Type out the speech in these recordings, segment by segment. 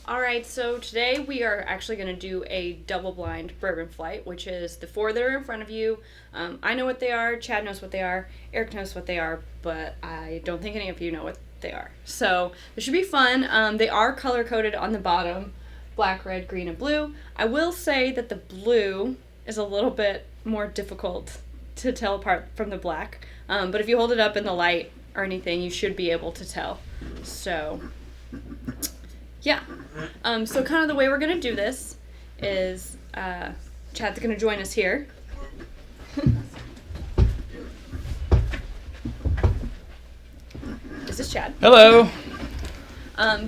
All right, so today we are actually going to do a double blind bourbon flight, which is the 4 that are in front of you. I know what they are, Chad knows what they are, Eric knows what they are, but I don't think any of you know what they are. So this should be fun. They are color-coded on the bottom, black, red, green, and blue. I will say that the blue is a little bit more difficult to tell apart from the black, but if you hold it up in the light or anything, you should be able to tell. So... yeah. So kind of the way we're going to do this is Chad's going to join us here. This is Chad. Hello.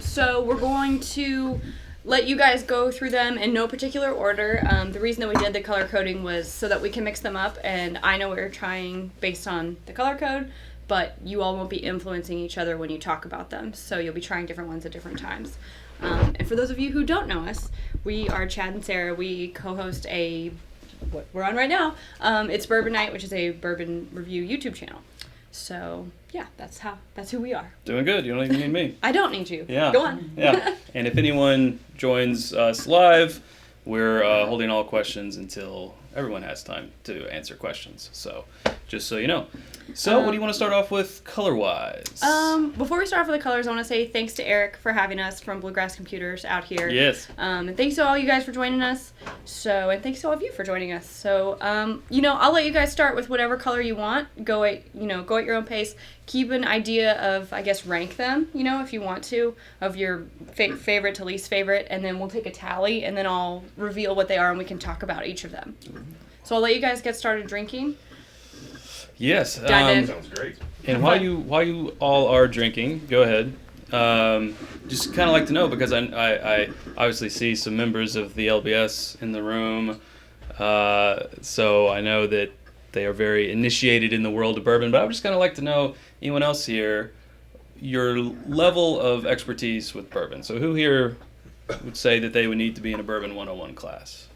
So we're going to let you guys go through them in no particular order. The reason that we did the color coding was so that we can mix them up, and I know what you're trying based on the color code, but you all won't be influencing each other when you talk about them, so you'll be trying different ones at different times. And for those of you who don't know us, we are Chad and Sarah. We co-host what we're on right now. It's Bourbon Night, which is a bourbon review YouTube channel. So yeah, that's who we are. Doing good. You don't even need me. I don't need you. Yeah. Go on. Yeah. And if anyone joins us live, we're holding all questions until everyone has time to answer questions. So just so you know. So what do you want to start off with color-wise? Before we start off with the colors, I want to say thanks to Eric for having us from Bluegrass Computers out here. Yes. And thanks to all you guys for joining us. And thanks to all of you for joining us. So, I'll let you guys start with whatever color you want. Go at your own pace. Keep an idea of, I guess, rank them, if you want to, of your favorite to least favorite, and then we'll take a tally, and then I'll reveal what they are, and we can talk about each of them. So I'll let you guys get started drinking. Yes. Sounds great. And while you all are drinking, go ahead. Just kind of like to know, because I obviously see some members of the LBS in the room, so I know that they are very initiated in the world of bourbon. But I would just kind of like to know, anyone else here, your level of expertise with bourbon. So who here would say that they would need to be in a Bourbon 101 class?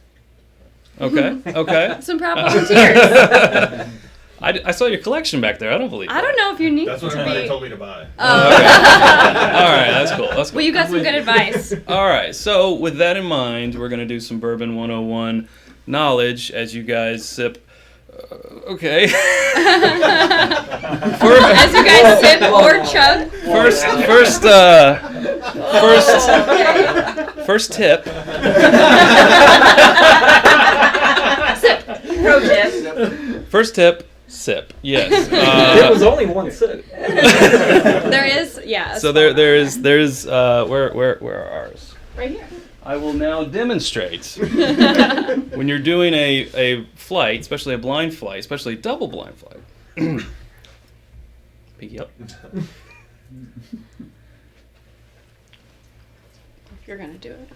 Okay. Some proud volunteers. I saw your collection back there. I don't believe I don't know if you need That's to what be. everybody told me to buy. Oh. Okay. All right, that's cool. Well, you got some good advice. All right, so with that in mind, we're going to do some Bourbon 101 knowledge as you guys sip. Okay. As you guys sip or chug. First tip. Sip. Pro tip. First tip. Sip. Yes. There was only one sip. There is, yeah. So there's where are ours? Right here. I will now demonstrate. When you're doing a flight, especially a blind flight, especially a double blind flight. Pinky up. You're gonna do it.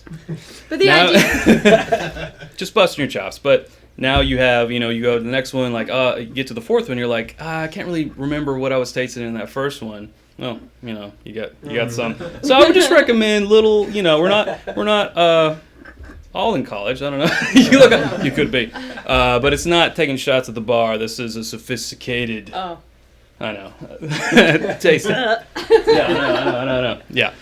Okay. But the idea. Just busting your chops, but now you have, you go to the next one, like, you get to the fourth one, you're like, I can't really remember what I was tasting in that first one. Well, you got some. So I would just recommend little, we're not all in college. I don't know. You could be, but it's not taking shots at the bar. This is a sophisticated. Oh. I know. Taste. Yeah. No. Yeah.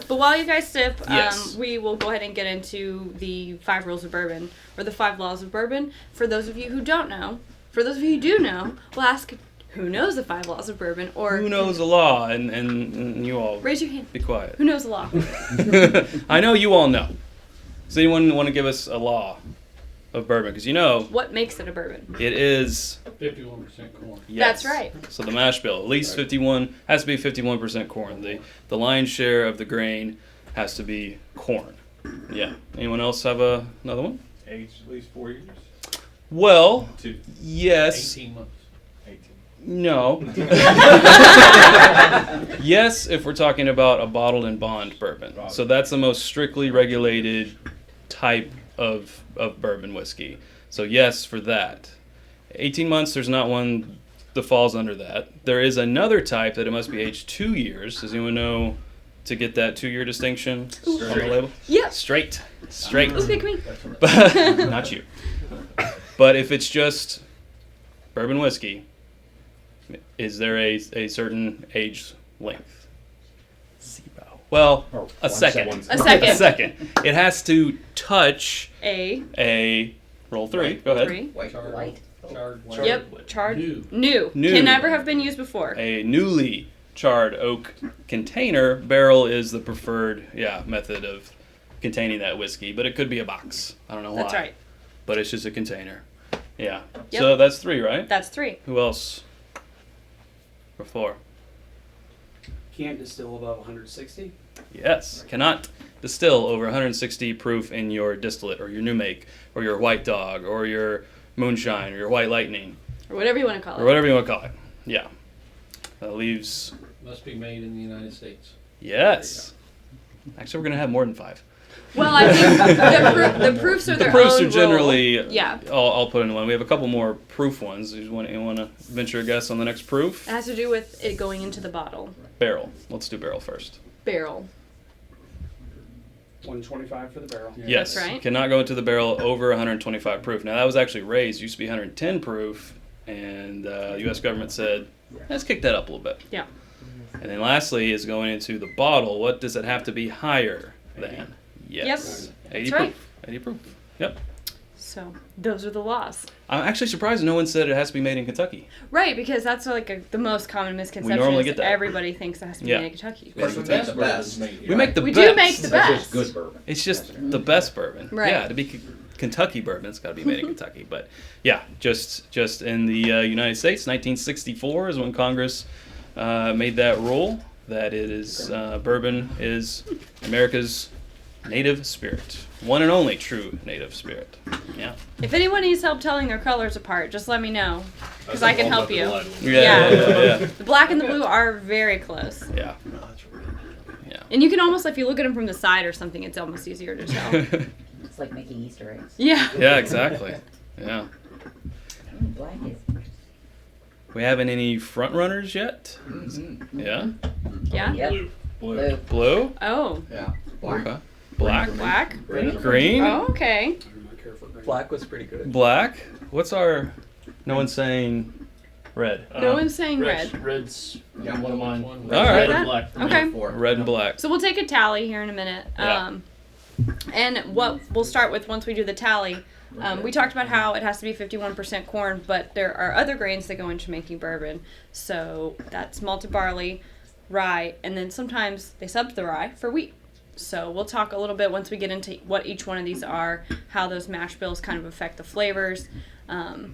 But while you guys sip, yes. We will go ahead and get into the 5 rules of bourbon, or the 5 laws of bourbon. For those of you who don't know, for those of you who do know, we'll ask who knows the 5 laws of bourbon, or who knows the law, and you all raise your hand. Be quiet. Who knows the law? I know you all know. Does anyone want to give us a law of bourbon? Because what makes it a bourbon? It is 51% corn. Yes. That's right. So the mash bill, at least 51, has to be 51% corn. The lion's share of the grain has to be corn. Yeah. Anyone else have another one? Aged at least 4 years. Well, 2. yes. 18 months. 18. No. Yes, if we're talking about a bottled and bond bourbon. So that's the most strictly regulated type of bourbon whiskey. So yes, for that. 18 months, there's not one that falls under that. There is another type that it must be aged 2 years. Does anyone know to get that 2-year distinction on the label? Yeah. Straight. Ooh, pick me. But, not you. But if it's just bourbon whiskey, Is there a certain age length? Well, Oh, a second. A second. A second. It has to touch A roll 3. Go ahead. 3. White. Yep. Charred. New. New. Can never have been used before. A newly charred oak container. Barrel is the preferred method of containing that whiskey, but it could be a box. I don't know why. That's right. But it's just a container. Yeah. Yep. So that's 3, right? That's 3. Who else? For 4. Can't distill above 160. Yes. Cannot distill over 160 proof in your distillate or your new make or your white dog or your moonshine or your white lightning Or whatever you want to call it. or whatever you want to call it. Yeah. That leaves. Must be made in the United States. Yes. Actually, we're going to have more than 5. Well, I think the proofs are The their proofs own are generally. rule. Yeah. I'll put in one. We have a couple more proof ones. You want to venture a guess on the next proof? It has to do with it going into the bottle. Barrel. Let's do barrel first. Barrel. 125 for the barrel. Yes. That's right. Cannot go into the barrel over 125 proof. Now, that was actually raised. It used to be 110 proof. And the U.S. government said, let's kick that up a little bit. Yeah. And then lastly is going into the bottle. What does it have to be higher than? Yes. 80 That's proof. right. 80 proof. Yep. So those are the laws. I'm actually surprised no one said it has to be made in Kentucky. Right, because that's like the most common misconception. normally is get that. Everybody thinks it has to be Yeah. made in Kentucky. Of course, we make the best. We make the We best. do make the That's best. just good bourbon. It's just the best bourbon. Right. Yeah, to be Kentucky bourbon, it's got to be made in Kentucky. But yeah, just in the United States, 1964 is when Congress made that rule that it is bourbon is America's native spirit, one and only true native spirit. Yeah. If anyone needs help telling their colors apart, just let me know, because I can help you. Yeah. The black and the blue are very close. Yeah. And you can almost, if you look at them from the side or something, it's almost easier to tell. It's like making Easter eggs. Yeah. Yeah, exactly. Yeah. Black is. We haven't any front runners yet. Mm-hmm. Yeah. Yeah. Yep. Blue. Blue. Oh. Yeah. Black. Okay. Black. Black. Green. Oh, okay. Black was pretty good. Black. What's our? No one's saying red. No one's saying red. Red's Yeah. one of mine. All right. Red and black. for me. Okay. Red and black. So we'll take a tally here in a minute. Yeah. And what we'll start with once we do the tally, we talked about how it has to be 51% corn, but there are other grains that go into making bourbon. So that's malted barley, rye, and then sometimes they sub the rye for wheat. So we'll talk a little bit once we get into what each one of these are, how those mash bills kind of affect the flavors, and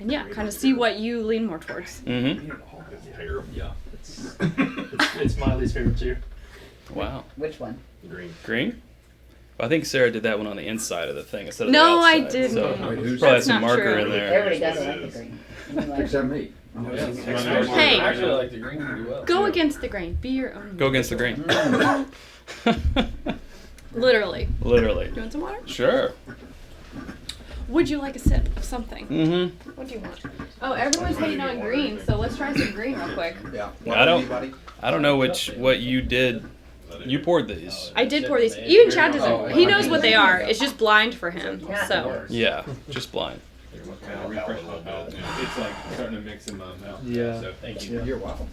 yeah, kind of see what you lean more towards. Mm-hmm. It's terrible. Yeah. It's my least favorite too. Wow. Which one? Green. Green. I think Sarah did that one on the inside of the thing instead of No, the I outside. didn't. So Wait, who's- probably had That's some not marker true. in there. Everybody doesn't like the green. You like- Except me. Hey. I actually like the green pretty well. Go against the grain. Be your own. Go against the grain. Literally. Literally. You want some water? Sure. Would you like a sip of something? Mm-hmm. What do you want? Oh, everyone's hating on green, so let's try some green real quick. Yeah. I don't know what you did. You poured these. I did pour these. Even Chad doesn't. He knows what they are. It's just blind for him. So. Yeah, just blind. It's like starting to mix in my mouth. Yeah. So Thank you. You're welcome.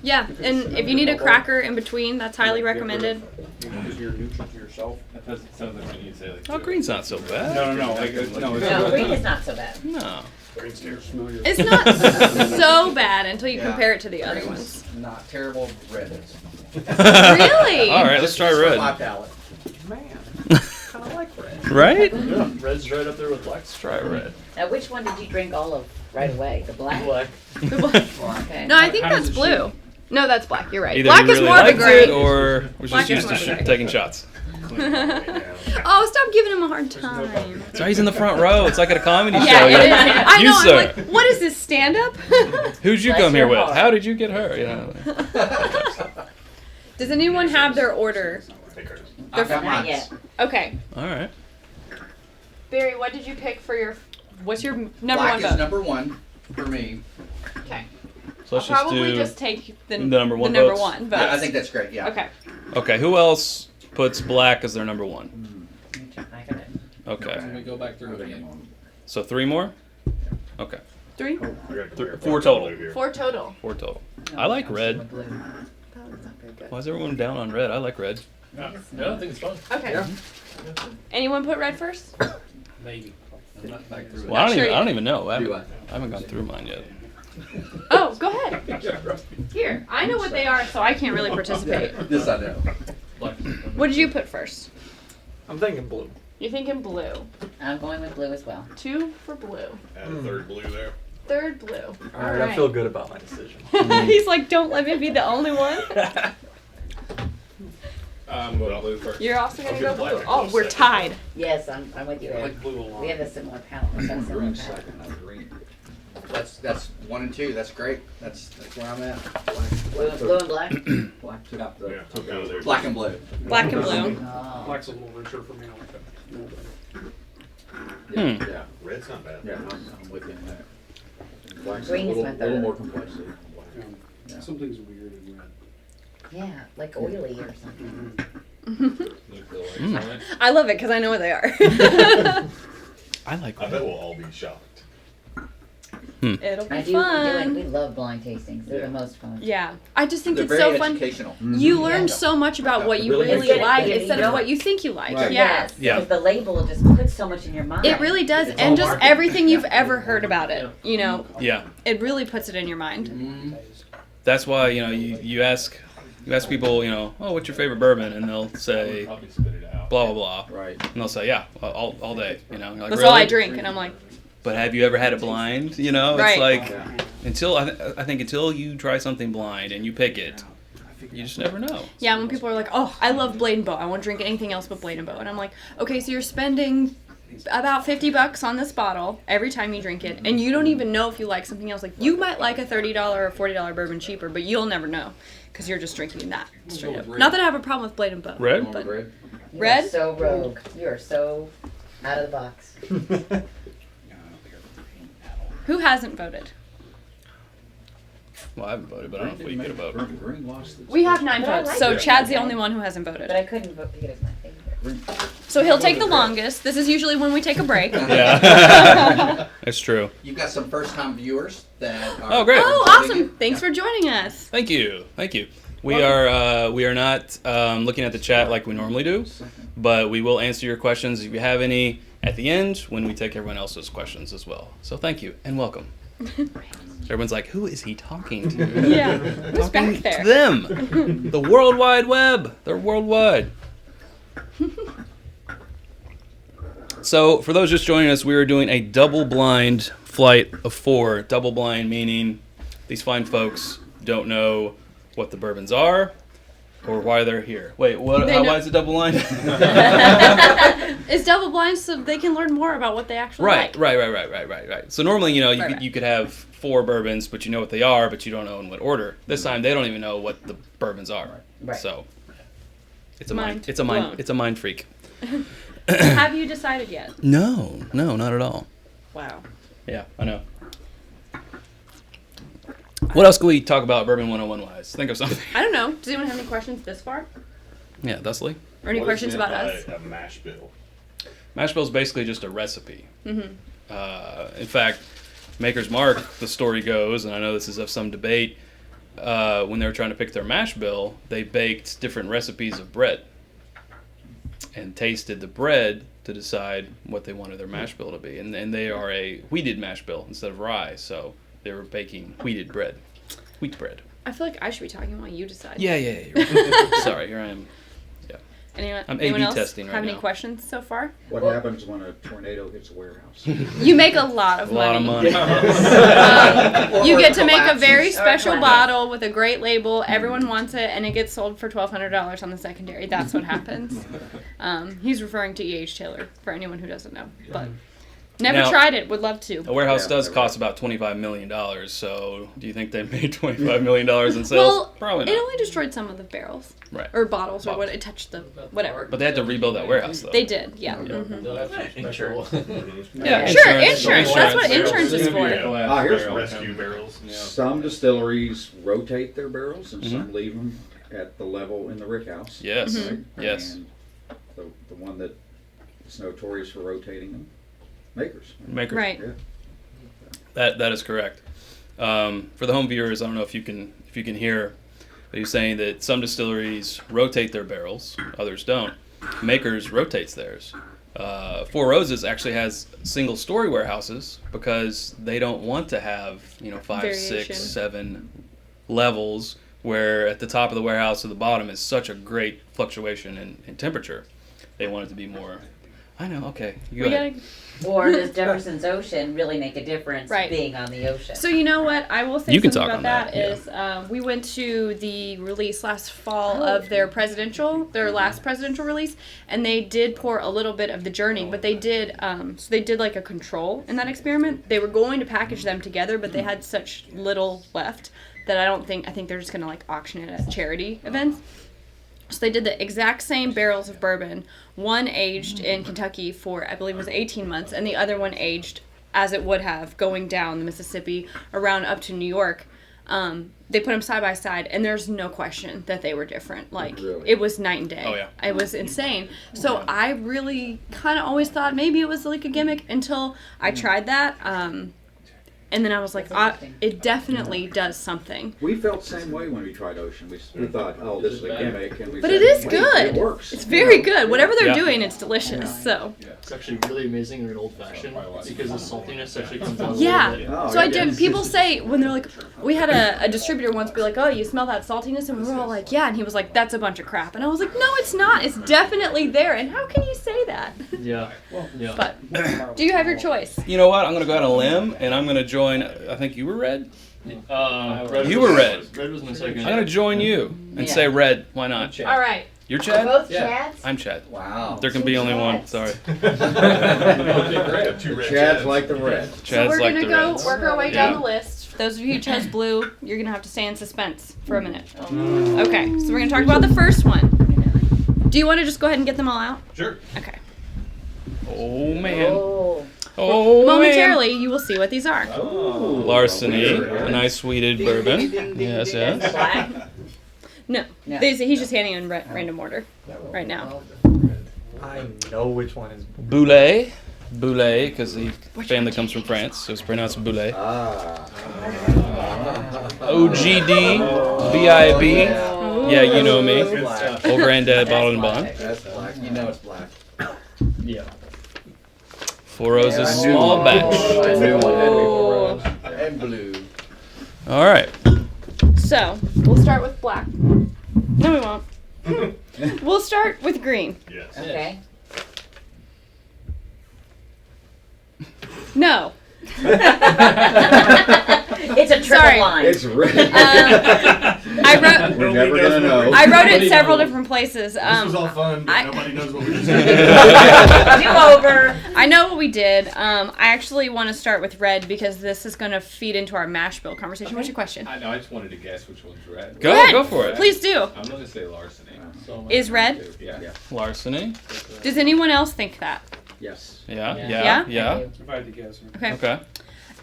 Yeah, and if you need a cracker in between, that's highly recommended. You're neutral to yourself. that doesn't sound like when you say like. Oh, green's not so bad. No. Like, no, it's No, green is not so bad. No. green's terrible. Smell your. It's not so bad until you Yeah. compare it to the other ones. Not terrible. Red is. Really? All right, let's try My red. palate. Man. Kind of like red. Right? Yeah, red's right up there with black. Let's try red. Now, which one did you drink all of right away? The black? Black. Okay. No, I think How does that's it blue. No, that's black. You're right. Either Black you is really more of a liked gray. it or was Black just is used to more of a taking shots. Oh, stop giving him a hard time. So he's in the front row. It's like at a comedy Yeah, show. it you is. know. I You, know. sir. I'm like, what is this stand up? Who'd you Bless come here your with? heart. How did you get her? You know. Does anyone have their order? I've got mine. Not yet. Okay. All right. Barry, what did you pick for your? What's your number Black one is vote? number one for me. Okay. So let's I'll probably do just take the number one The number votes. one votes. I think that's great. Yeah. Okay. Okay, who else puts black as their number one? I got it. Okay. Let me go back through it again. So 3 more? Okay. 3? Four total. 4 total. 4 total. I like red. Blue. That was not very good. Why is everyone down on red? I like red. Yeah, I think it's fun. Okay. Yeah. Anyone put red first? Maybe. I'm not back through it. Well, I sure don't even know. I Do haven't, I haven't gone through mine yet. Oh, go ahead. Here, I know what they are, so I can't really participate. This I know. What did you put first? I'm thinking blue. You're thinking blue. I'm going with blue as well. 2 for blue. Add a third blue there. 3rd blue. All right, I feel good about my decision. He's like, don't let me be the only one. I'm going blue first. You're also gonna I'll go get black blue. and Oh, blue we're second. tied. Yes, I'm with you, I Eric. like blue a lot. We have a similar palette. We've got a similar Green palette. second, I'm green. That's 1 and 2. That's great. That's where I'm at. Blue and black? Black took out Yeah, I'll go there. black and blue. Black and blue. Oh. Black's a little richer for me. I like that. Yeah. Red's not bad. Yeah, I'm with you on that. Black's Green a is little, my third. little more complexity. Yeah. Something's weird in red. Yeah, like oily or something. Look the lights on it. I love it because I know what they are. I like I red. bet we'll all be shocked. It'll I be do. fun. We love blind tastings. They're Yeah. the most fun. Yeah, I just think They're it's very so fun. educational. You learn Yeah. so much about what you Really really Instead of- like yeah, instead you of don't- what you think you like. Right. Yeah. Yes, Yeah. because the label just puts so much in your mind. It really does, It's and all just marketing. everything you've Yeah. ever heard about it, you know, Yeah. it really puts it in your mind. Mm. That's why, you ask people, oh, what's your favorite bourbon? And they'll say Probably spit it out. blah, blah, blah. Right. And they'll say, yeah, all day, You're like, That's really? all I drink, and I'm like, But have you ever had it blind? It's Right. like, Yeah. until, I think until you try something blind and you pick it, you just never know. yeah, when people are like, oh, I love Blade and Bow, I won't drink anything else but Blade and Bow. And I'm like, okay, so you're spending about $50 on this bottle every time you drink it, and you don't even know if you like something else. Like, you might like a $30 or $40 bourbon cheaper, but you'll never know because you're just drinking that straight up. Not that I have a problem with Blade and Bow. Red? But Red? You Red? are so rogue. You are so out of the box. who hasn't voted? Well, I haven't voted, but I don't know if we get a vote. Green lost its We have 9 But I votes, like so it. Chad's the only one who hasn't voted. But I couldn't vote pick it as my favorite. So he'll take the longest. This is usually when we take a break. Yeah. That's true. You've got some first-time viewers that are. Oh, great. Oh, awesome! Thanks for joining us. Thank you. We are not looking at the chat like we normally do, but we will answer your questions if you have any at the end when we take everyone else's questions as well. So thank you and welcome. Everyone's like, who is he talking to? Yeah, who's Talking back there? to them. The World Wide Web. They're worldwide. So for those just joining us, we are doing a double-blind flight of 4. Double blind meaning these fine folks don't know what the bourbons are or why they're here. Wait, what? They know- Why is it double blind? It's double blind so they can learn more about what they actually Right. like. So normally, Right. you could have 4 bourbons, but you know what they are, but you don't know in what order. This time, they don't even know what the bourbons are. Right. So it's Mind a blown. mind freak. Have you decided yet? No, not at all. Wow. Yeah, I know. What else can we talk about Bourbon 101 wise? Think of something. I don't know. Does anyone have any questions this far? Yeah, thusly. Or any What is questions meant about by us? A mash bill. Mash bill is basically just a recipe. Mm-hmm. In fact, Maker's Mark, the story goes, and I know this is of some debate, when they were trying to pick their mash bill, they baked different recipes of bread and tasted the bread to decide what they wanted their mash bill to be. And they are a wheated mash bill instead of rye, so they were baking wheat bread. I feel like I should be talking while you decide. Yeah. You're right. Sorry, here I am. I'm Anyone A/B else testing right have any now. questions so far? What happens when a tornado hits a warehouse? You make a lot of A lot of money. You get to make a collapses. very special collapses. bottle with a great label. Everyone wants it, and it gets sold for $1,200 on the secondary. That's what happens. He's referring to E.H. Taylor, for anyone who doesn't know. But never Now- tried it. Would love to. A warehouse Yeah, does they're cost about $25 million, so do you think they made $25 million in sales? Well, Probably it not. only destroyed some of the barrels. Right. Or bottles, or Bottles. what. It touched the whatever. But they had to rebuild that warehouse, though. They did, yeah. Mhm. They'll have some special. Yeah, Sure, insurance. That's what insurance is for. Here's one. Rescue barrels. Yeah. Some distilleries rotate their barrels and Mhm. some leave them at the level in the rick house. Yes. Mhm. Right? Yes. And the one that is notorious for rotating them, Makers. Maker. Right. Yeah. That is correct. For the home viewers, I don't know if you can hear, but he's saying that some distilleries rotate their barrels, others don't. Makers rotates theirs. Four Roses actually has single story warehouses because they don't want to have 5, Variation. 6, 7 levels where at the top of the warehouse to the bottom is such a great fluctuation in temperature. They want it to be more. I know. Okay, you go ahead. Or does Jefferson's Ocean really make a difference Right. being on the ocean? So you know what? I will say You can something talk about on that that, is we went to the release last fall of their last presidential release, and they did pour a little bit of the Journey, but they did so they did like a control in that experiment. They were going to package them together, but they had such little left that I think they're just gonna like auction it at charity events. So they did the exact same barrels of bourbon, one aged in Kentucky for, I believe it was 18 months, and the other one aged as it would have going down the Mississippi around up to New York. They put them side by side, and there's no question that they were different. Like, Really? it was night and day. Oh, yeah. It was insane. So I really kind of always thought maybe it was like a gimmick until I tried that. And then I was like, it definitely does something. We felt the same way when we tried Ocean. We thought, oh, this is a gimmick. And we But said, it is "Wait, good. It works. It's very good. Whatever they're Yeah. doing, it's delicious. So. It's actually really amazing in an old fashioned because the saltiness actually comes out a Yeah. little bit. Oh, So I yeah. did. People say when they're like, we had a distributor once be like, oh, you smell that saltiness, and we were all like, yeah, and he was like, that's a bunch of crap, and I was like, no, it's not. It's definitely there. And how can you say that? Yeah. Yeah. But do you have your choice? You know what? I'm gonna go out on a limb, and I'm gonna join. I think you were red. Red You was- were red. Red was my second. I'm gonna join you and Yeah. say red. Why not? All right. You're Chad. Both Yeah. Chads? I'm Chad. Wow. There can be only one. Sorry. Got two red Chad's Chads. like the red. So Chad's we're like gonna the go Reds. work our way down Yeah. the list. For those of you who chose blue, you're gonna have to stay in suspense for a minute. Okay. So we're gonna talk about the first one. Do you want to just go ahead and get them all out? Sure. Okay. Oh man. Oh. Oh Momentarily, you will see what these are. man. Larceny, a nice wheated bourbon. Yes, yes. Black? No, No. he's just handing in random order right now. I know which one is. Boulet, because the family comes from France, so it's pronounced Boulet. Ah. OGD, BIB. Yeah, you know me. Black. Old Granddad Bottled and Bond. That's black. You know it's black. Yeah. Four Roses, Yeah, I knew small one. batch. I knew one had to be Oh. four reds. And blue. All right. So we'll start with black. No, we won't. We'll start with green. Yes. Okay. No. It's a triple Sorry. line. It's red. I wrote. We're never gonna know. I wrote it several different places. This was all fun, but I- nobody knows what we just Do did. over. I know what we did. I actually want to start with red because this is going to feed into our mash bill conversation. What's your question? I know, I just wanted to guess which one's red. Go, ahead. go for it. Please do. I'm gonna say larceny. Is red? Yeah. Larceny. Does anyone else think that? Yes. Yeah, Yeah? yeah, yeah. If I had to guess. Okay. Okay.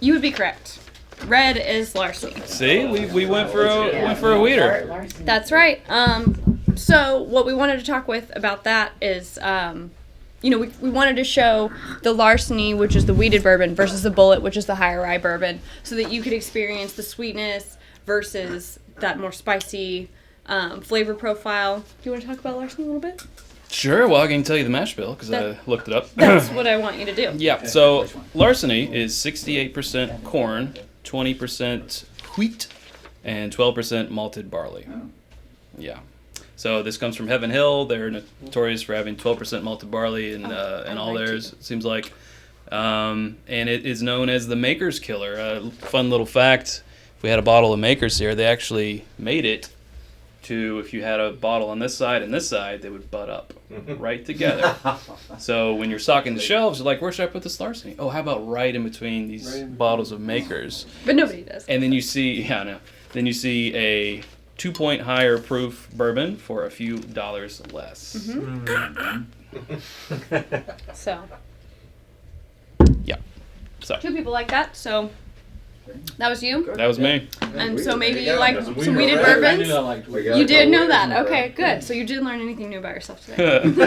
You would be correct. Red is larceny. See, we went for a weeder. That's right. So what we wanted to talk about that is, we wanted to show the larceny, which is the wheated bourbon, versus the bullet, which is the higher rye bourbon, so that you could experience the sweetness versus that more spicy flavor profile. Do you want to talk about larceny a little bit? Sure. Well, I can tell you the mash bill because I That- looked it up. That's what I want you to do. Yeah. So larceny is 68% corn, 20% wheat, and 12% malted barley. Yeah. So this comes from Heaven Hill. They're notorious for having 12% malted barley in all right, theirs. It seems like, and it is known as the Maker's Killer. A fun little fact: if we had a bottle of Maker's here, they actually made it to, if you had a bottle on this side and this side, they would butt up right together. So when you're stocking the shelves, you're like, where should I put this larceny? Oh, how about right in between these bottles of Makers? But nobody does. And then you see, then you see a 2-point higher proof bourbon for a few dollars less. So Yeah. So two people like that. So That was you? That was me. And so maybe There you you go. like That's some what we weeded were. bourbons? We got You a did know couple that. weeks, Okay, bro. good. So you didn't learn anything new about yourself today. Great.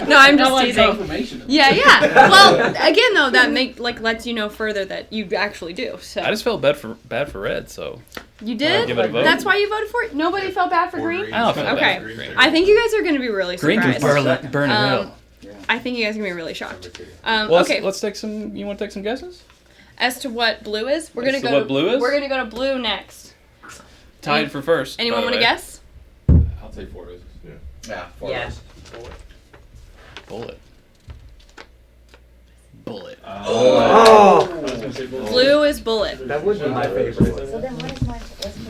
No, I'm just teasing. confirmation. Yeah. Well, again though, that lets you know further that you actually do. So I just felt bad for red, so you did. give it a vote. That's why you voted for it. Nobody felt bad for green. I don't feel Okay. bad for green. I think you guys are going to be really Green surprised. can burn it up. I think you guys are going to be really shocked. Well, Okay. let's take some. You want to take some guesses? As to what blue is, we're As going to go. what blue is? We're going to go to blue next. Tied for first. Anyone want to guess? I'll take 4 roses. Yeah. Yeah. Bullet. Bullet. Oh! Blue is bullet. That would be my favorite. So then what is my?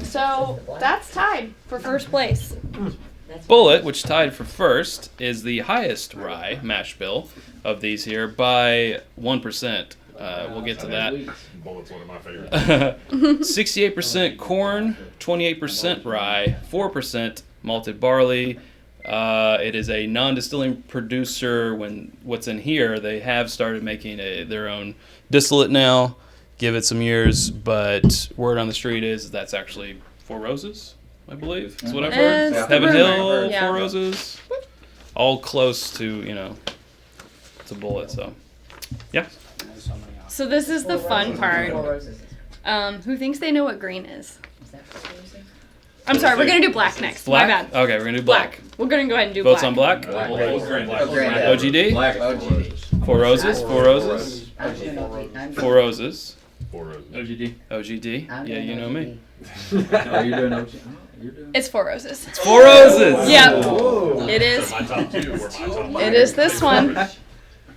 So that's tied for first place. Bullet, which tied for first, is the highest rye mash bill of these here by 1%. We'll get to that. Bullet's one of my favorites. 68% corn, 28% rye, 4% malted barley. It is a non-distilling producer. When what's in here, they have started making their own distillate now. Give it some years, but word on the street is that's actually Four Roses, I believe. Is what I've heard. It's Heaven the Hill, rumor, yeah. Four Roses, all close to to Bullet. So, yeah. So this is the fun part. 4 roses. Who thinks they know what green is? Is that what you're saying? I'm sorry, we're gonna do black next. Black. My bad. Okay, we're gonna do black. We're gonna go ahead and do Votes black. on black. Granddad. OGD. OGD. Four Roses. Four Roses. I'm doing OGD. Four Roses. OGD. OGD. I'm Yeah, doing you know me. Oh, you're doing OG. You're doing. It's Four Roses. Four Roses. Yep. Whoa. It is. My top 2 were my top It is this one.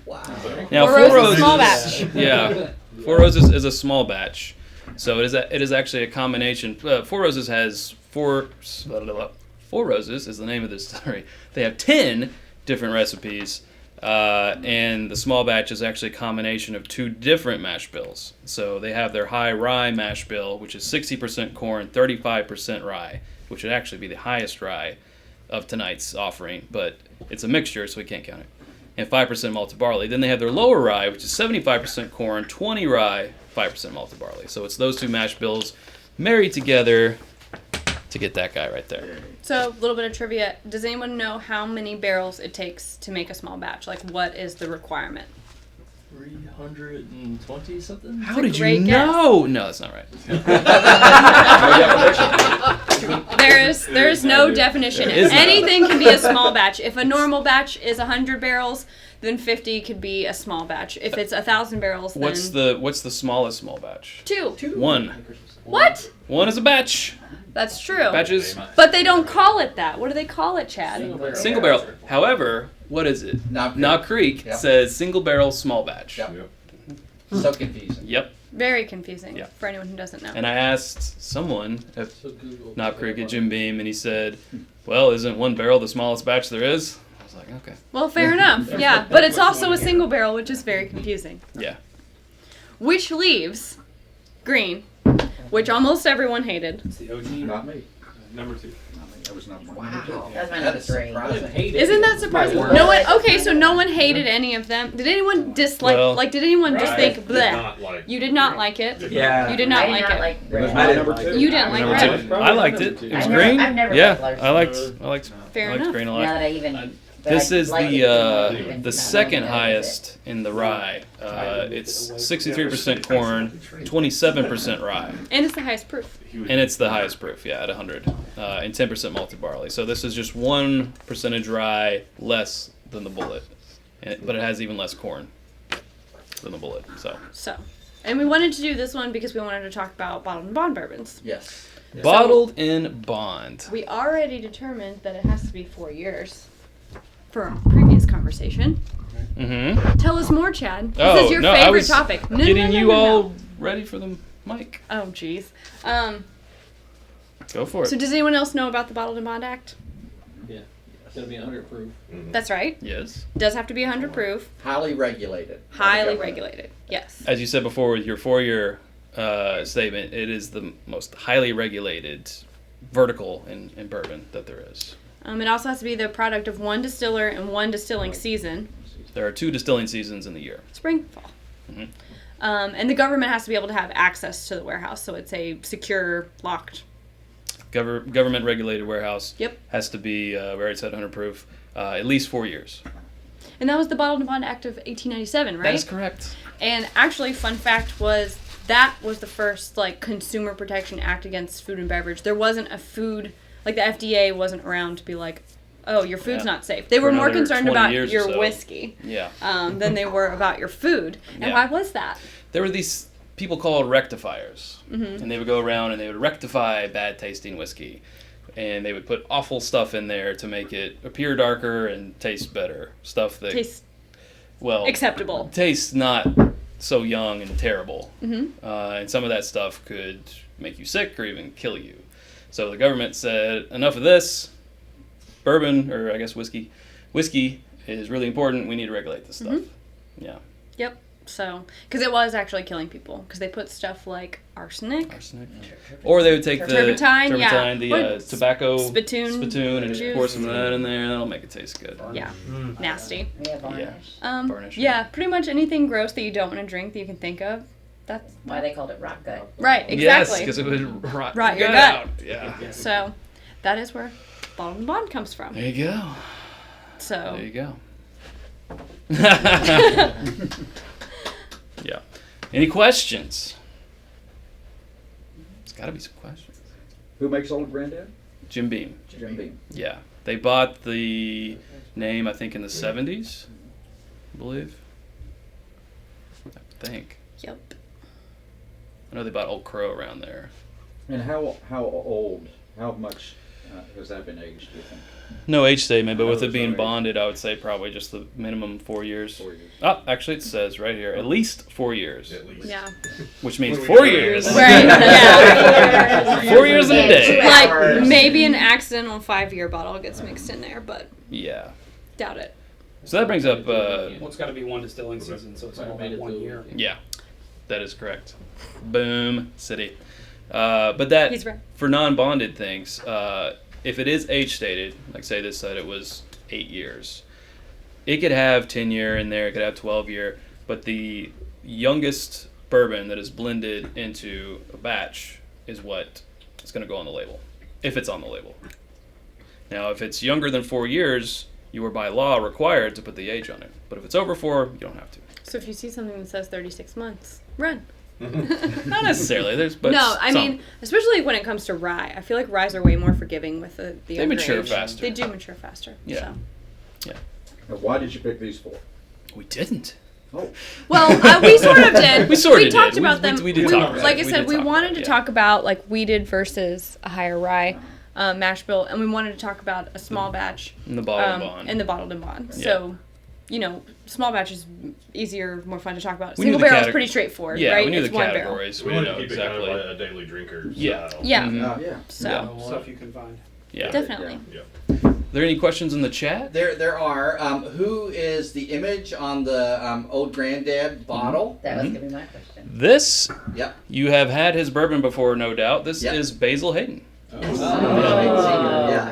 Wow. Now, Four Roses small batch. Yeah, Four Roses is a small batch, so it is actually a combination. Four Roses has Four Roses is the name of this distillery. They have 10 different recipes, and the small batch is actually a combination of 2 different mash bills. So they have their high rye mash bill, which is 60% corn, 35% rye, which would actually be the highest rye of tonight's offering, but it's a mixture, so we can't count it. And 5% malted barley. Then they have their lower rye, which is 75% corn, 20 rye, 5% malted barley. So it's those 2 mash bills married together to get that guy right there. So a little bit of trivia. Does anyone know how many barrels it takes to make a small batch? Like what is the requirement? 320 something? How a did you great know? No, that's not right. There is no definition. There is not. Anything can be a small batch. If a normal batch is 100 barrels, then 50 could be a small batch. If it's 1,000 barrels, then What's the smallest small batch? 2. 1. What? 1 is a batch. That's true. Batches. But they don't call it that. What do they call it, Chad? Single barrel. However, what is it? Knob Creek Yep. says single barrel small batch. Yep. So confusing. Yep. Very confusing Yeah. for anyone who doesn't know. And I asked someone at Knob Creek at Jim Beam, and he said, "Well, isn't 1 barrel the smallest batch there is?" I was like, "Okay." Well, fair enough. Yeah, but it's also a single barrel, which is very confusing. Yeah. Which leaves green, which almost everyone hated. It's the OG. Not me. Number 2. Not me. That was not mine. Wow. That's my number 3. surprising. Isn't that surprising? My No one. Okay, so no one hated any of them. Did anyone dislike? Well- Did anyone just think Did bleh? not like. You did not like it. Yeah. You did I not did like not it. like It was red. my number 2. You didn't like Number red. 2. I liked it. It was I've green. never liked Yeah, large I liked Fair I liked enough. green a Now lot. that I even. but This I is like the it even the not second knowing that highest in the rye. It's 63% corn, 27% rye, And it's the highest proof. and it's the highest proof. Yeah, at 100, and 10% malted barley. So this is just 1 percentage rye less than the Bullet, but it has even less corn than the Bullet. So And we wanted to do this one because we wanted to talk about bottled and bond bourbons. Yes. bottled in bond. We already determined that it has to be 4 years for our previous conversation. Mm-hmm. Tell us more, Chad. This Oh is your no, I favorite was topic. No, getting no, no, you no, no. all ready for the mic. Oh, jeez. Go for it. So does anyone else know about the Bottled and Bond Act? It's gonna be 100 proof. That's right. Yes. Does have to be 100 proof. Highly regulated. Highly regulated. Yes. As you said before with your 4-year statement, it is the most highly regulated vertical in bourbon that there is. It also has to be the product of one distiller and one distilling season. There are 2 distilling seasons in the year. Spring, fall. Mhm. And the government has to be able to have access to the warehouse, so it's a secure, locked. Government regulated warehouse. Yep. Has to be, we already said 100 proof, at least 4 years. And that was the Bottled and Bond Act of 1897, right? That is correct. And actually, fun fact was that was the first like consumer protection act against food and beverage. There wasn't a food like the FDA wasn't around to be like, oh, your food's Yeah. not safe. They For were more another concerned 20 about years or your so. whiskey Yeah. than they were about your food. And Yeah. why was that? There were these people called rectifiers, Mm-hmm. and they would go around and they would rectify bad tasting whiskey, and they would put awful stuff in there to make it appear darker and taste better. Stuff that Tastes well acceptable. tastes not so young and terrible, Mm-hmm. and some of that stuff could make you sick or even kill you. So the government said, enough of this. Bourbon, or I guess whiskey is really important. We need to regulate this stuff. Mm-hmm. Yeah. Yep. So, because it was actually killing people, because they put stuff like arsenic, Or they would take the Turpentine, yeah. the Or tobacco spittoon and juice. pour some of that in there, and that'll make it taste good. yeah, nasty. Yeah, varnish. Varnish, Yeah, pretty much anything gross that you don't want to drink that you can think of. That's Why they called it rock gut. right, Yes, exactly. because it would Rot your gut. out. Yeah. So, that is where Bottled and Bond comes from. There you go. So, There you go. Yeah. Any questions? There's got to be some questions. Who makes Old Granddad? Jim Beam. Jim Beam. Yeah. They bought the name, I think, in the 70s, I believe. I think. yep. I know they bought Old Crow around there. And how old, how much has that been aged, do you think? No age statement, but I know with it there's being no age. bonded, I would say probably just the minimum 4 years. 4 years. Oh, actually, it says right here, at least 4 years, At least. Yeah. which means What do 4 we got? years. Right, yeah. 4 years and a day. Like, maybe an accidental 5-year bottle gets mixed in there, but Yeah. doubt it. So that brings up, Well, it's got to be one distilling season, so it's all Made about it 1 through. year. yeah, that is correct. Boom, city. But that, He's right. for non-bonded things, if it is age stated, like say this said it was 8 years, it could have 10-year in there, it could have 12-year, but the youngest bourbon that is blended into a batch is what is going to go on the label, if it's on the label. Now, if it's younger than 4 years, you are by law required to put the age on it. But if it's over 4, you don't have to. So if you see something that says 36 months, run. Not necessarily. But no, I some. mean, especially when it comes to rye. I feel like ryes are way more forgiving with the They younger mature age. faster. They do mature faster. Yeah. So. Now, why did you pick these 4? We didn't. Oh, Well, we sort of did. We sort of talked did. about We- them. we did talk about like it. I said, we did talk wanted about to it, talk about like weeded versus a higher rye mash bill, and we wanted to talk about a small batch in the bottle and bond. and the bottled and bond. Yeah. So, you know, small batch is easier, more fun to talk about. We knew Single the barrel is cate- pretty straightforward, yeah, right? we knew It's the one barrel. categories. We We wanted didn't to know keep it kind exactly. of like a daily drinker Yeah. style. Yeah. Mhm. yeah. So Yeah. Stuff you can find. Yeah. definitely. Are there any questions in the chat? There are. Who is the image on the Old Granddad bottle? That was Mhm. going to be my question. This, Yep. you have had his bourbon before, no doubt. This Yep. is Basil Hayden. Yeah.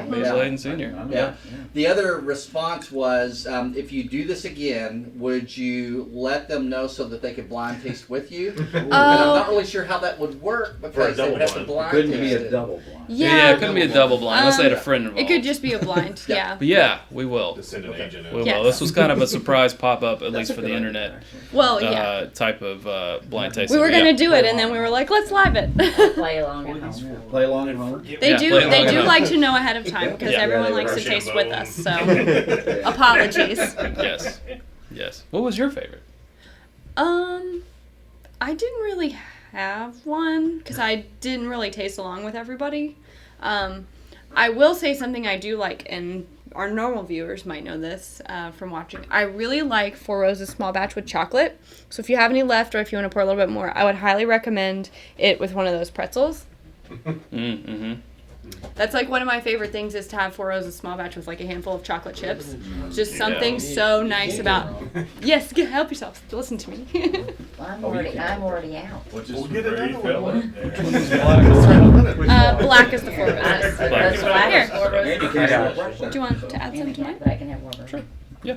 Basil Yeah. Hayden Sr. Yeah. The other response was, if you do this again, would you let them know so that they could blind taste with you? And I'm not really sure how that would work because they double would have to blind. blind Couldn't taste be a it. double blind. Yeah, it couldn't be a double blind unless they had a friend involved. It could just be a blind. Yeah. Yeah. But yeah, we will. To send an agent out. We will. Yes. This was kind of a surprise pop-up, at That's least a for good the idea, internet actually. Well, yeah. type of blind tasting. We were But yeah. gonna do it, and then we were like, let's live it. Play along at home. Play along at home. They Yeah, do. play They along do at like home. to know ahead of time because Yeah. everyone Yeah, likes to Rochambeau. taste with us. So apologies. Yes. Yes. What was your favorite? I didn't really have one because I didn't really taste along with everybody. I will say something I do like, and our normal viewers might know this from watching. I really like Four Roses Small Batch with chocolate. So if you have any left, or if you want to pour a little bit more, I would highly recommend it with one of those pretzels. Mm-hmm. That's like one of my favorite things is to have Four Roses Small Batch with like a handful of chocolate chips. Just something so nice about. Yes, help yourself. Listen to me. I'm already out. Which is We'll get pretty another fella. one. Black is the Four Roses. Black. Black Here. is Four Roses. Do you want to add some to mine? But I can have one. Sure. Yeah.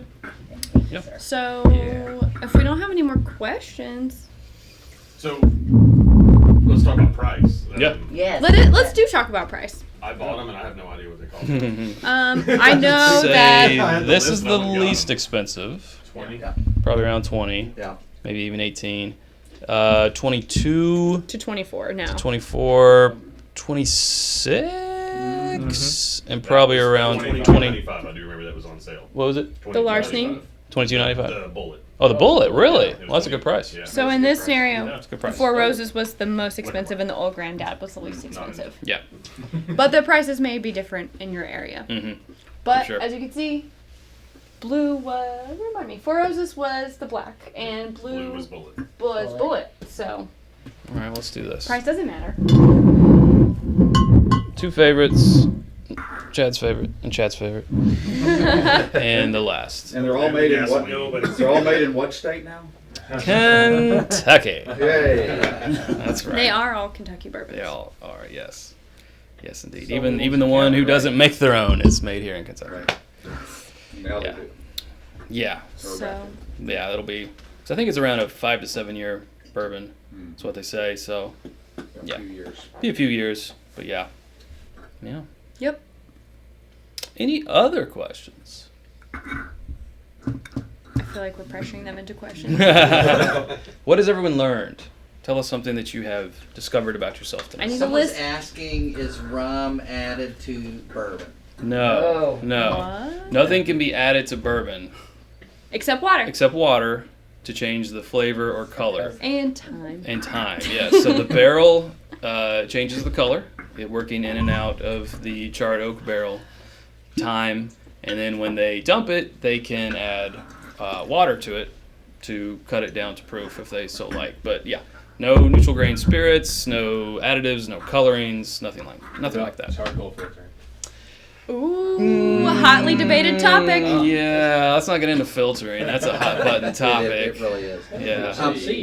Yeah. So, if we don't have any more questions, So let's talk about price. Yeah. Yes. let's do talk about price. I bought them and I have no idea what they cost. I know that Say this is list, the no one got least them. expensive. 20. Yeah. Probably around 20, Yeah. maybe even 18. 22, to 24 now. 24, 26, and probably around 20. 25. I do remember that was on sale. What was it? The larceny? 22.95. The bullet. Oh, the bullet, really? Yeah, it was Well, that's a good price. Yeah. So in this scenario, That's a good the price. Four Roses was the most expensive, and the Old Granddad was the least expensive. Yeah. But the prices may be different in your area. Mm-hmm. But sure. as you can see, blue was, remind me, Four Roses was the black, and Blue blue was bullet. was bullet. So All right, let's do this. price doesn't matter. 2 favorites. Chad's favorite and Chad's favorite. And the last. And they're all made in what? Gasoline. They're all made in what state now? Kentucky. Yay! That's right. They are all Kentucky bourbons. They all are, yes. Yes, indeed. Even the one who doesn't make their own is made here in Kentucky. Right. Now they Yeah. do. Yeah. So Yeah, that'll be. So I think it's around a 5 to 7 year bourbon. That's what they say. So Yeah. A few years. be a few years, but yeah. Yeah. yep. Any other questions? I feel like we're pressuring them into questions. What has everyone learned? Tell us something that you have discovered about yourself I today. need a Someone's list. asking, is rum added to bourbon? No. No. What? Nothing can be added to bourbon Except water. except water to change the flavor or color. And time. And time, yes. So the barrel changes the color, it working in and out of the charred oak barrel. Time, and then when they dump it, they can add water to it to cut it down to proof if they so like. But yeah, no neutral grain spirits, no additives, no colorings, nothing like that. Charcoal filter. Ooh, a hotly debated topic. Yeah, let's not get into filtering. That's a hot button topic. It really is. Yeah.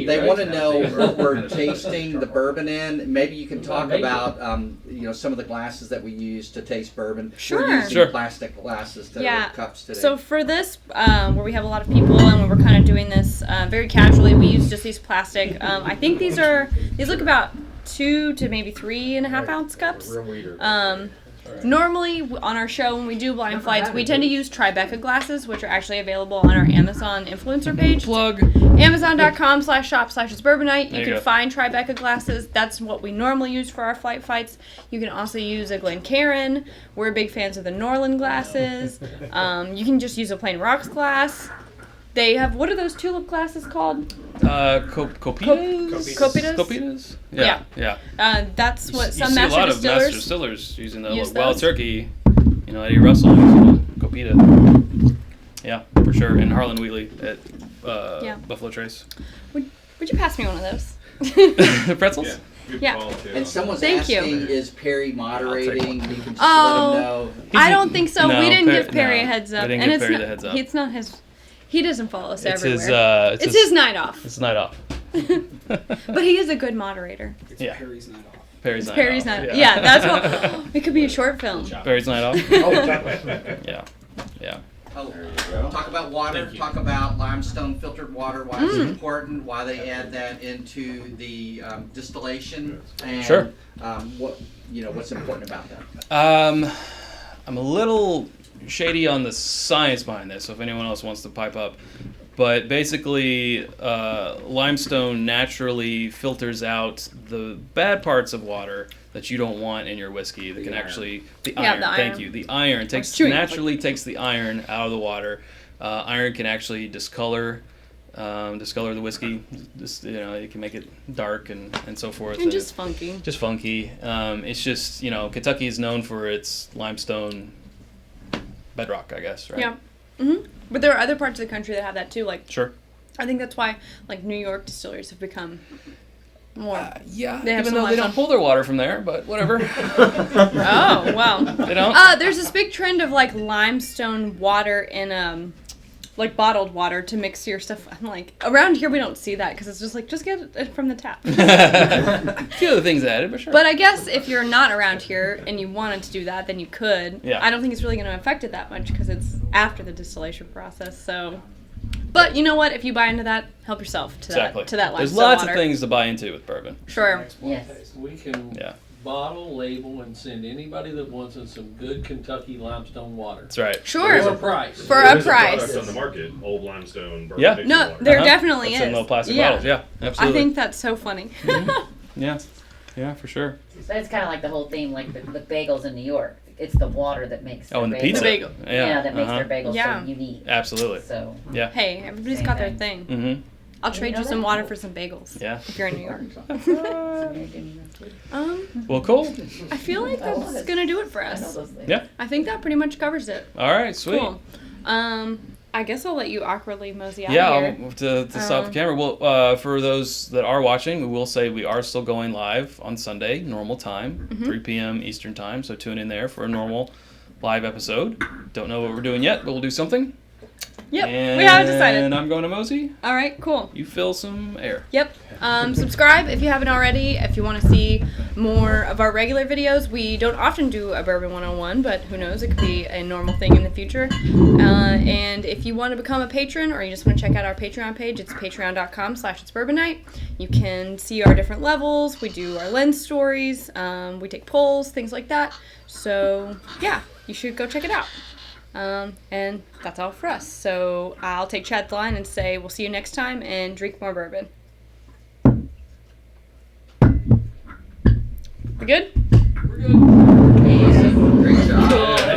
They want to know what we're tasting the bourbon in. Maybe you can talk about some of the glasses that we use to taste bourbon. Sure. We're using Sure. plastic glasses to Yeah. cups today. So for this, where we have a lot of people and when we're kind of doing this very casually, we use just these plastic. I think these look about 2 to maybe 3.5 ounce cups. Real weeder. Normally on our show when we do blind flights, we tend to use Tribeca glasses, which are actually available on our Amazon influencer page. Plug. Amazon.com/shop/bourbonite. There You you can go. find Tribeca glasses. That's what we normally use for our flight fights. You can also use a Glencairn. We're big fans of the Norland glasses. You can just use a plain rocks glass. They have, what are those tulip glasses called? Copitas? Copitas? Copitas? Yeah. Yeah. That's what You some see a master lot of master distillers. distillers using the use Wild those. Turkey, Eddie Russell using the Copita. Yeah, for sure. And Harlan Wheatley at Yeah. Buffalo Trace. Would you pass me one of those? Pretzels? Yeah. Good Yeah. call, too. and someone's Thank you. asking, is Perry moderating? You can just Oh. let him know. I don't think so. No, we didn't Perry- give Perry no, a heads we up, didn't and give it's Perry not. the heads up. It's not his. He doesn't follow us It's everywhere. his. It's his night off, It's night off. But he is a good moderator. It's Yeah. Perry's night off. Perry's night Perry's off. night. Yeah, that's what. It could be a short film. Perry's night off. Oh, chocolate. Yeah. Yeah. Oh, There you go. talk about water. Thank you. Talk about limestone filtered water. Why it's important. Why they add that into the distillation. And Sure. what's important about that. I'm a little shady on the science behind this, so if anyone else wants to pipe up. But basically, limestone naturally filters out the bad parts of water that you don't want in your whiskey. That can actually the Yeah, iron. the Thank iron. you. The iron chewing. naturally takes the iron out of the water. Iron can actually discolor the whiskey. Just it can make it dark and so forth. And just funky. Just funky. It's just Kentucky is known for its limestone bedrock, I guess, right? Yeah. But there are other parts of the country that have that too. Like Sure. I think that's why New York distilleries have become more. Yeah. They have Even some though they don't limestone. pull their water from there, but whatever. Oh well. They don't. There's this big trend of limestone water in bottled water to mix your stuff. I'm like, around here we don't see that because it's just get it from the tap. A few other things added, but sure. But I guess if you're not around here and you wanted to do that, then you could. Yeah. I don't think it's really going to affect it that much because it's after the distillation process. So But you know what? If you buy into that, help yourself to Exactly. that There's limestone lots water. of things to buy into with bourbon. Sure. Yes. We can Yeah. bottle, label, and send anybody that wants us some good Kentucky limestone water. That's right. Sure. For a price. For There a is price. product on the market, old limestone bourbon Yeah. mixing No, water. there definitely It's is. in little plastic Yeah. bottles. Yeah, I absolutely. think that's so funny. Yeah. Yeah, for sure. So it's kind of like the whole theme, like the bagels in New York. It's the water that makes Oh, and the bagels. pizza. The bagel. Yeah. That makes their bagels Yeah. so unique. Absolutely. So, Yeah. Hey, everybody's Same got their thing. thing. Mm-hmm. I'll You trade know you some that? water for some bagels. Yeah. If you're in New York. Well, cool. I feel like I that's was. gonna do it for I know us. those things. Yeah. I think that pretty much covers it. All right. Sweet. Cool. I guess I'll let you awkwardly mosey out Yeah, here. to stop the camera. Well, for those that are watching, we will say we are still going live on Sunday, normal time, 3 p.m. Eastern time. So tune in there for a normal live episode. Don't know what we're doing yet, but we'll do something. Yep, And we haven't decided. I'm going to Mosey. All right, cool. You fill some air. Yep. Subscribe if you haven't already. If you want to see more of our regular videos, we don't often do a Bourbon 101, but who knows, it could be a normal thing in the future. And if you want to become a patron or you just want to check out our Patreon page, it's patreon.com/itsbourbonnight. You can see our different levels. We do our lens stories. We take polls, things like that. So, yeah, you should go check it out. And that's all for us. So I'll take Chad's line and say we'll see you next time and drink more bourbon. We good? We're good. Great job. Cool.